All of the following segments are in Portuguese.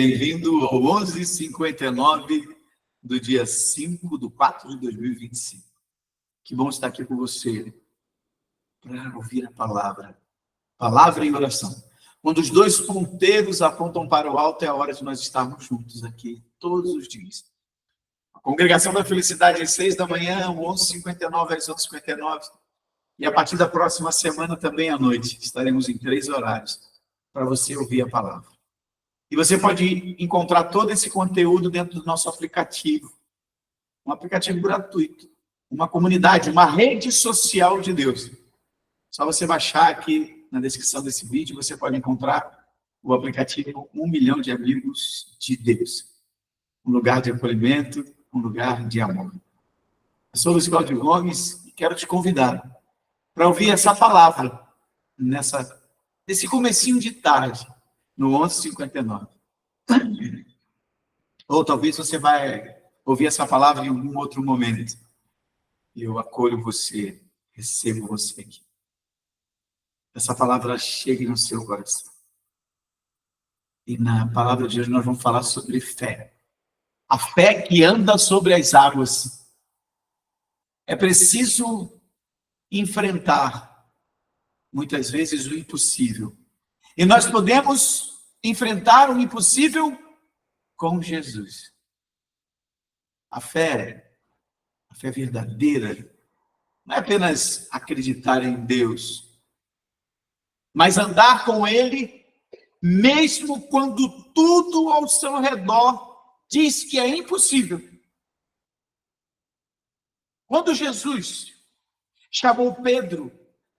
Bem-vindo ao 11h59 do dia 5/4 de 2025. Que bom estar aqui com você para ouvir a palavra. Palavra e oração. Quando os dois ponteiros apontam para o alto, é a hora de nós estarmos juntos aqui todos os dias. A Congregação da Felicidade às 6 da manhã, 11h59 às 11h59. E a partir da próxima semana também à noite. Estaremos em 3 horários para você ouvir a palavra. E você pode encontrar todo esse conteúdo dentro do nosso aplicativo. Um aplicativo gratuito. Uma comunidade, uma rede social de Deus. Só você baixar aqui na descrição desse vídeo, você pode encontrar o aplicativo 1 milhão de amigos de Deus. Um lugar de acolhimento, um lugar de amor. Eu sou Luiz Cláudio Gomes e quero te convidar para ouvir essa palavra nesse comecinho de tarde, no 11h59. Ou talvez você vai ouvir essa palavra em algum outro momento. E eu acolho você, recebo você aqui. Essa palavra chegue no seu coração. E na palavra de hoje nós vamos falar sobre fé. A fé que anda sobre as águas. É preciso enfrentar, muitas vezes, o impossível. E nós podemos enfrentar o impossível com Jesus. A fé verdadeira, não é apenas acreditar em Deus, mas andar com Ele, mesmo quando tudo ao seu redor diz que é impossível. Quando Jesus chamou Pedro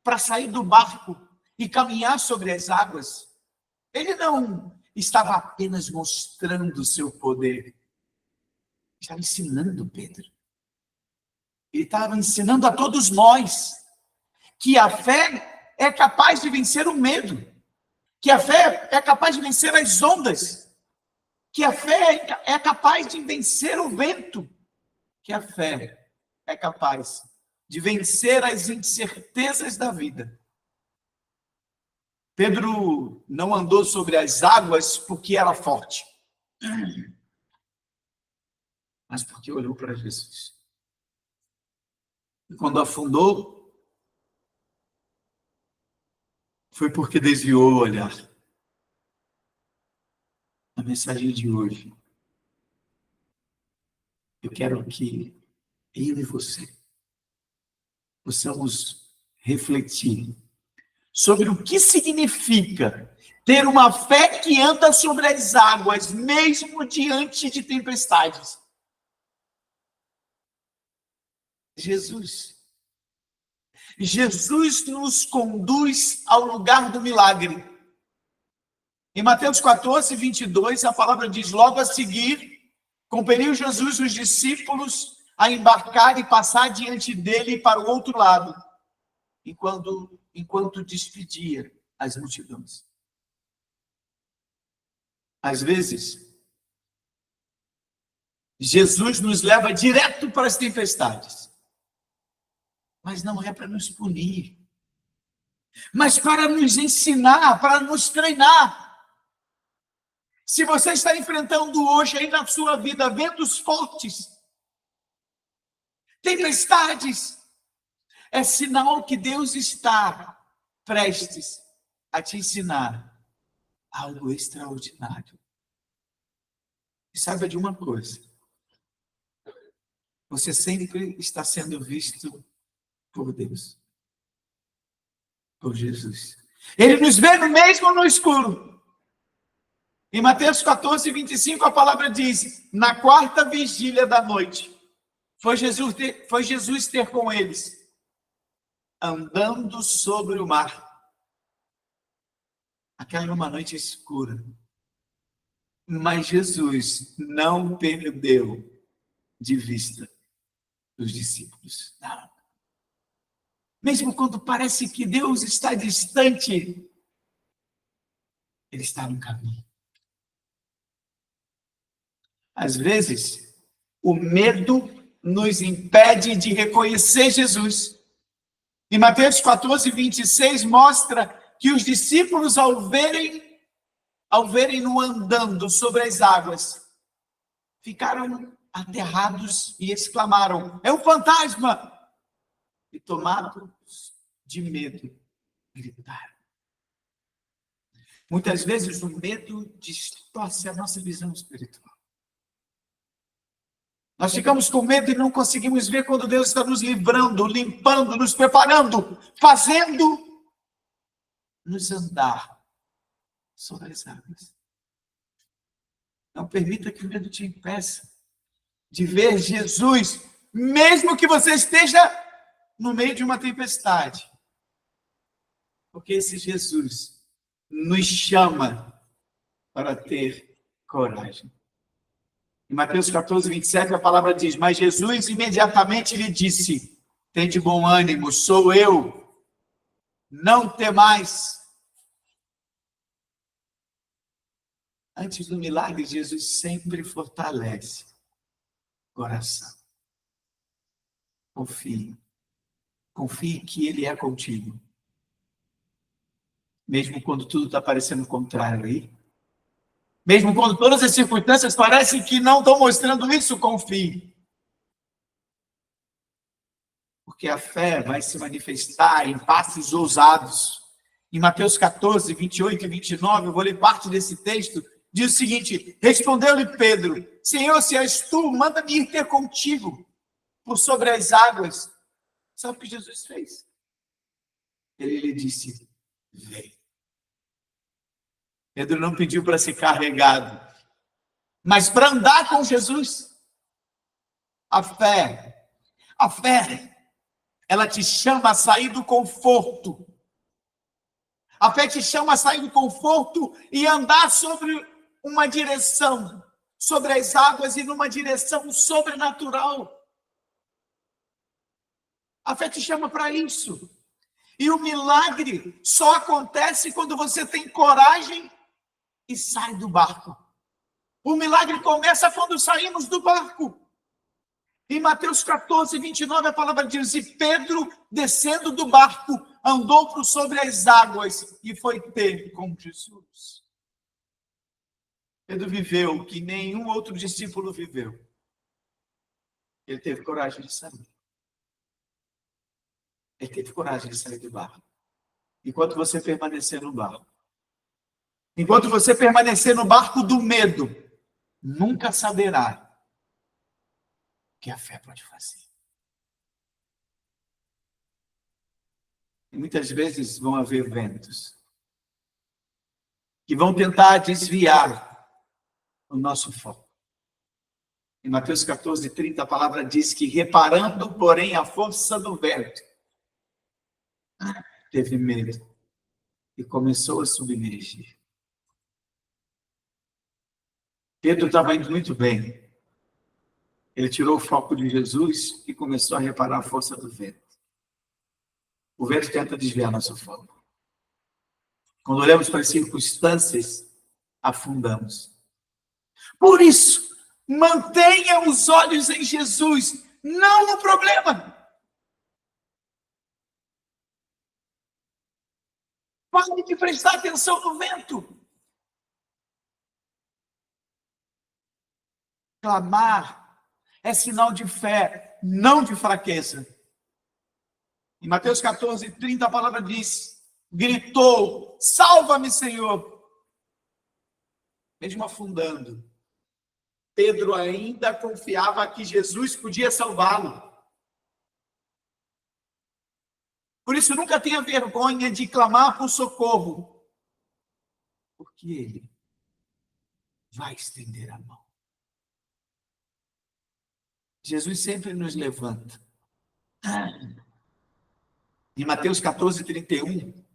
para sair do barco e caminhar sobre as águas, ele não estava apenas mostrando o seu poder, estava ensinando Pedro. Ele estava ensinando a todos nós que a fé é capaz de vencer o medo, que a fé é capaz de vencer as ondas, que a fé é capaz de vencer o vento, que a fé é capaz de vencer as incertezas da vida. Pedro não andou sobre as águas porque era forte, mas porque olhou para Jesus. E quando afundou, foi porque desviou o olhar. A mensagem de hoje, eu quero que eu e você possamos refletir sobre o que significa ter uma fé que anda sobre as águas, mesmo diante de tempestades. Jesus nos conduz ao lugar do milagre. Em Mateus 14:22, a palavra diz: logo a seguir, compeliu Jesus os discípulos a embarcar e passar diante dele para o outro lado, enquanto despedia as multidões. Às vezes, Jesus nos leva direto para as tempestades. Mas não é para nos punir, mas para nos ensinar, para nos treinar. Se você está enfrentando hoje aí na sua vida ventos fortes, tempestades, é sinal que Deus está prestes a te ensinar algo extraordinário. E saiba de uma coisa: você sempre está sendo visto por Deus, por Jesus. Ele nos vê mesmo no escuro. Em Mateus 14:25, a palavra diz: na 4ª vigília da noite, foi Jesus ter com eles, andando sobre o mar. Aquela era uma noite escura. Mas Jesus não perdeu de vista os discípulos. Não. Mesmo quando parece que Deus está distante, Ele está no caminho. Às vezes, o medo nos impede de reconhecer Jesus. Em Mateus 14:26, mostra que os discípulos, ao verem ao verem-no andando sobre as águas, ficaram aterrados e exclamaram: é um fantasma! E tomados de medo, gritaram. Muitas vezes o medo distorce a nossa visão espiritual. Nós ficamos com medo e não conseguimos ver quando Deus está nos livrando, limpando, nos preparando, fazendo nos andar sobre as águas. Não permita que o medo te impeça de ver Jesus, mesmo que você esteja no meio de uma tempestade. Porque esse Jesus nos chama para ter coragem. Em Mateus 14, 27, a palavra diz: mas Jesus imediatamente lhe disse: tende bom ânimo, sou eu, não temais. Antes do milagre, Jesus sempre fortalece o coração. Confie. Confie que Ele é contigo. Mesmo quando tudo está parecendo contrário aí. Mesmo quando todas as circunstâncias parecem que não estão mostrando isso, confie. Porque a fé vai se manifestar em passos ousados. Em Mateus 14, 28 e 29, eu vou ler parte desse texto, diz o seguinte: respondeu-lhe Pedro: Senhor, se és tu, manda-me ir ter contigo por sobre as águas. Sabe o que Jesus fez? Ele lhe disse: vem. Pedro não pediu para ser carregado, mas para andar com Jesus. A fé, ela te chama a sair do conforto. A fé te chama a sair do conforto e andar sobre uma direção, sobre as águas e numa direção sobrenatural. A fé te chama para isso. E o milagre só acontece quando você tem coragem e sai do barco. O milagre começa quando saímos do barco. Em Mateus 14, 29, a palavra diz: e Pedro, descendo do barco, andou por sobre as águas e foi ter com Jesus. Pedro viveu o que nenhum outro discípulo viveu. Ele teve coragem de sair. Ele teve coragem de sair do barco. Enquanto você permanecer no barco, enquanto você permanecer no barco do medo, nunca saberá o que a fé pode fazer. E muitas vezes vão haver ventos que vão tentar desviar o nosso foco. Em Mateus 14, 30, a palavra diz que, reparando, porém, a força do vento, teve medo e começou a submergir. Pedro estava indo muito bem. Ele tirou o foco de Jesus e começou a reparar a força do vento. O vento tenta desviar nosso foco. Quando olhamos para as circunstâncias, afundamos. Por isso, mantenha os olhos em Jesus, não no problema. Pare de prestar atenção no vento. Clamar é sinal de fé, não de fraqueza. Em Mateus 14, 30, a palavra diz: gritou: salva-me, Senhor. Mesmo afundando, Pedro ainda confiava que Jesus podia salvá-lo. Por isso, nunca tenha vergonha de clamar por socorro, porque Ele vai estender a mão. Jesus sempre nos levanta. Em Mateus 14, 31,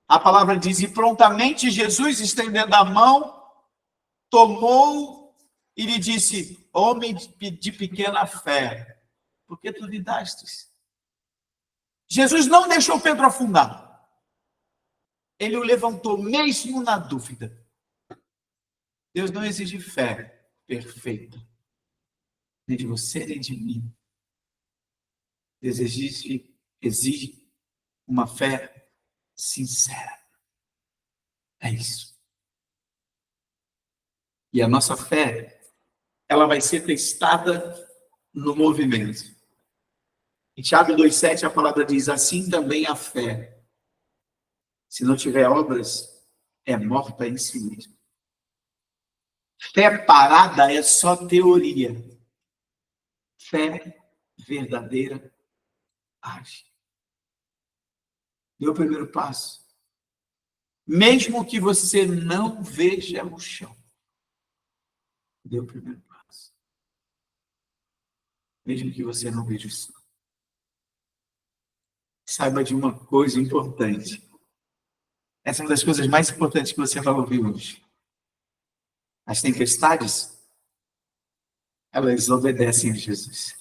a palavra diz: e prontamente Jesus, estendendo a mão, tomou e lhe disse: homem de pequena fé, por que tu duvidastes? Jesus não deixou Pedro afundar. Ele o levantou mesmo na dúvida. Deus não exige fé perfeita, nem de você, nem de mim. Deus exige uma fé sincera. É isso. E a nossa fé, ela vai ser testada no movimento. Em Tiago 2,7 a palavra diz, assim também a fé, se não tiver obras, é morta em si mesma. Fé parada é só teoria. Fé verdadeira age. Dê o primeiro passo. Mesmo que você não veja o chão. Dê o primeiro passo. Mesmo que você não veja o chão. Saiba de uma coisa importante. Essa é uma das coisas mais importantes que você vai ouvir hoje. As tempestades, elas obedecem a Jesus.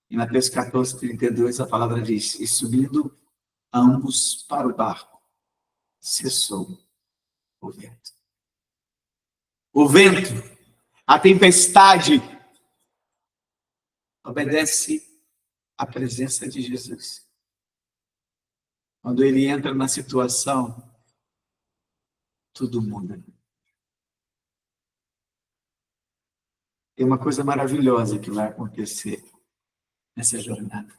Em Mateus 14:32, a palavra diz, e subindo ambos para o barco, cessou o vento. O vento, a tempestade, obedece à presença de Jesus. Quando ele entra na situação, tudo muda. Tem uma coisa maravilhosa que vai acontecer nessa jornada.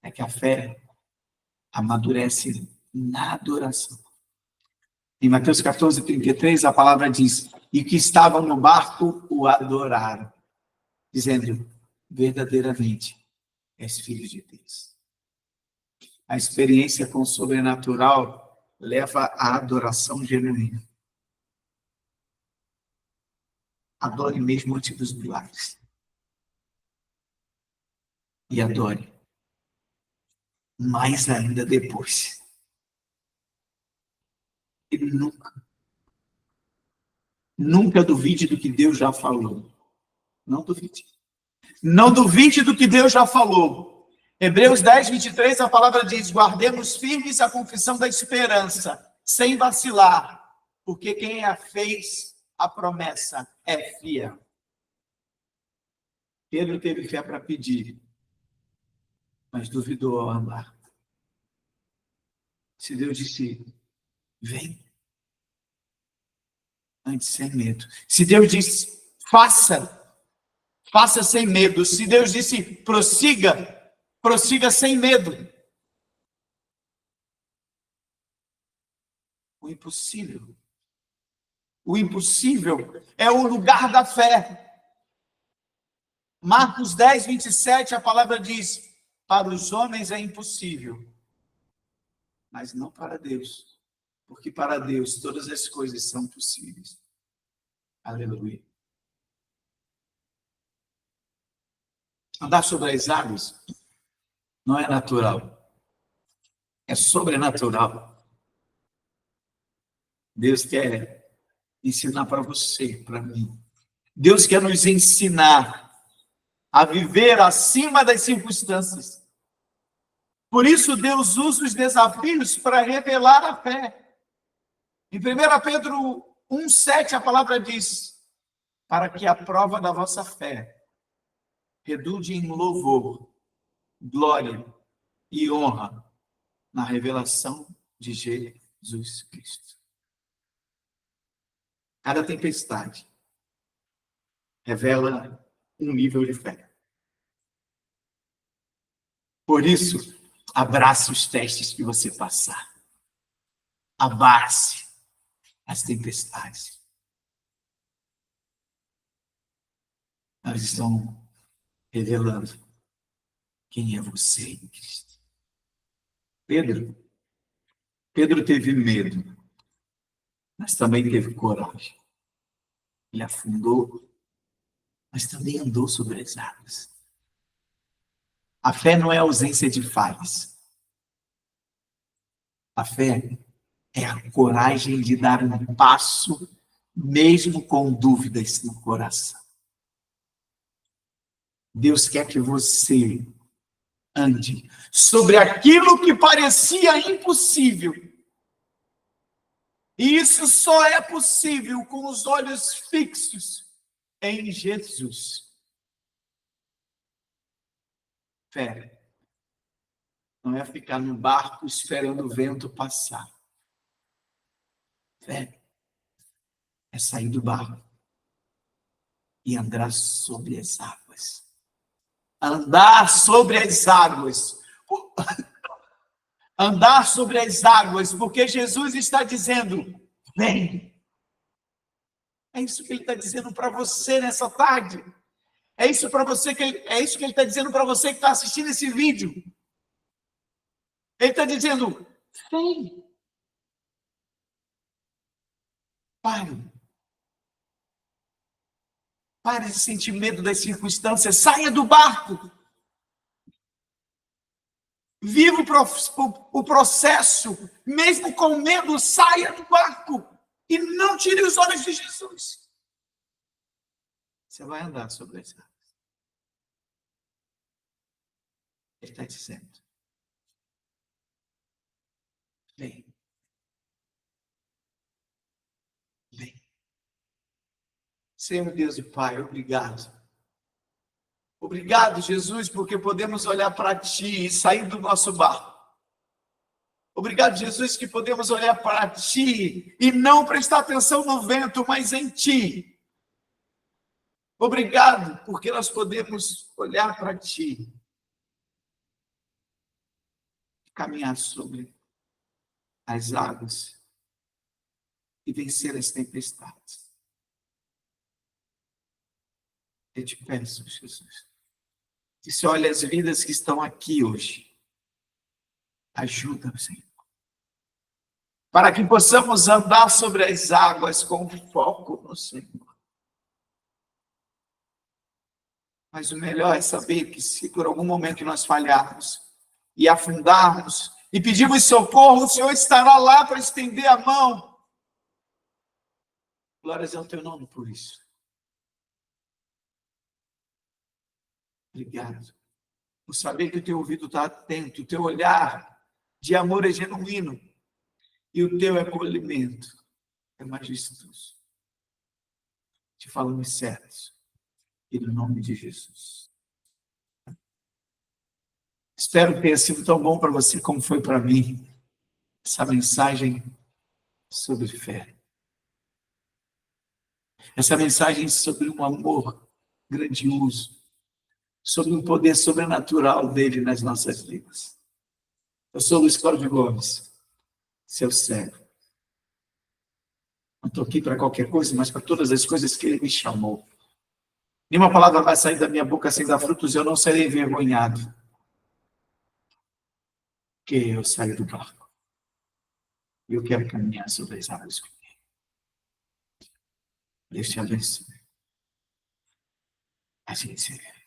É que a fé amadurece na adoração. Em Mateus 14:33, a palavra diz, e que estavam no barco o adoraram, dizendo, verdadeiramente, és filho de Deus. A experiência com o sobrenatural leva à adoração genuína. Adore mesmo antes dos milagres. E adore mais ainda depois. E nunca duvide do que Deus já falou. Não duvide. Não duvide do que Deus já falou. Hebreus 10:23, a palavra diz, guardemos firmes a confissão da esperança, sem vacilar, porque quem a fez a promessa é fiel. Pedro teve fé para pedir, mas duvidou ao andar. Se Deus disse, vem, antes sem medo. Se Deus disse, faça sem medo. Se Deus disse, prossiga sem medo. O impossível é o lugar da fé. Marcos 10:27, a palavra diz, para os homens é impossível, mas não para Deus, porque para Deus todas as coisas são possíveis. Aleluia. Andar sobre as águas não é natural, é sobrenatural. Deus quer ensinar para você, para mim. Deus quer nos ensinar a viver acima das circunstâncias. Por isso, Deus usa os desafios para revelar a fé. Em 1 Pedro 1,7, a palavra diz, para que a prova da vossa fé redunde em louvor, glória e honra na revelação de Jesus Cristo. Cada tempestade revela um nível de fé. Por isso, abrace os testes que você passar. Abrace as tempestades. Elas estão revelando quem é você em Cristo. Pedro teve medo, mas também teve coragem. Ele afundou, mas também andou sobre as águas. A fé não é ausência de falhas. A fé é a coragem de dar um passo, mesmo com dúvidas no coração. Deus quer que você ande sobre aquilo que parecia impossível. E isso só é possível com os olhos fixos em Jesus. Fé não é ficar no barco esperando o vento passar. Fé é sair do barco e andar sobre as águas. Andar sobre as águas. Andar sobre as águas, porque Jesus está dizendo, vem. É isso que ele está dizendo para você nessa tarde. É isso que ele está dizendo para você que está assistindo esse vídeo. Ele está dizendo, vem. Pare. Pare de sentir medo das circunstâncias. Saia do barco. Viva o processo. Mesmo com medo, saia do barco. E não tire os olhos de Jesus. Você vai andar sobre as águas. Ele está dizendo, vem. Vem. Senhor Deus e Pai, obrigado. Obrigado, Jesus, porque podemos olhar para Ti e sair do nosso barco. Obrigado, Jesus, que podemos olhar para Ti e não prestar atenção no vento, mas em Ti. Obrigado, porque nós podemos olhar para Ti e caminhar sobre as águas e vencer as tempestades. Eu te peço, Jesus, que se olha as vidas que estão aqui hoje, ajuda, Senhor, para que possamos andar sobre as águas com foco no Senhor. Mas o melhor é saber que se por algum momento nós falharmos e afundarmos e pedirmos socorro, o Senhor estará lá para estender a mão. Glórias ao teu nome por isso. Obrigado por saber que o teu ouvido está atento, o teu olhar de amor é genuíno e o teu acolhimento é majestoso. Te falamos certos e no nome de Jesus. Espero que tenha sido tão bom para você como foi para mim essa mensagem sobre fé. Essa mensagem sobre um amor grandioso, sobre um poder sobrenatural dele nas nossas vidas. Eu sou Luiz Cláudio Gomes, seu servo. Não estou aqui para qualquer coisa, mas para todas as coisas que ele me chamou. Nenhuma palavra vai sair da minha boca sem dar frutos, eu não serei envergonhado. Porque eu saio do barco. E eu quero caminhar sobre as águas com ele. Deus te abençoe. A gente se vê.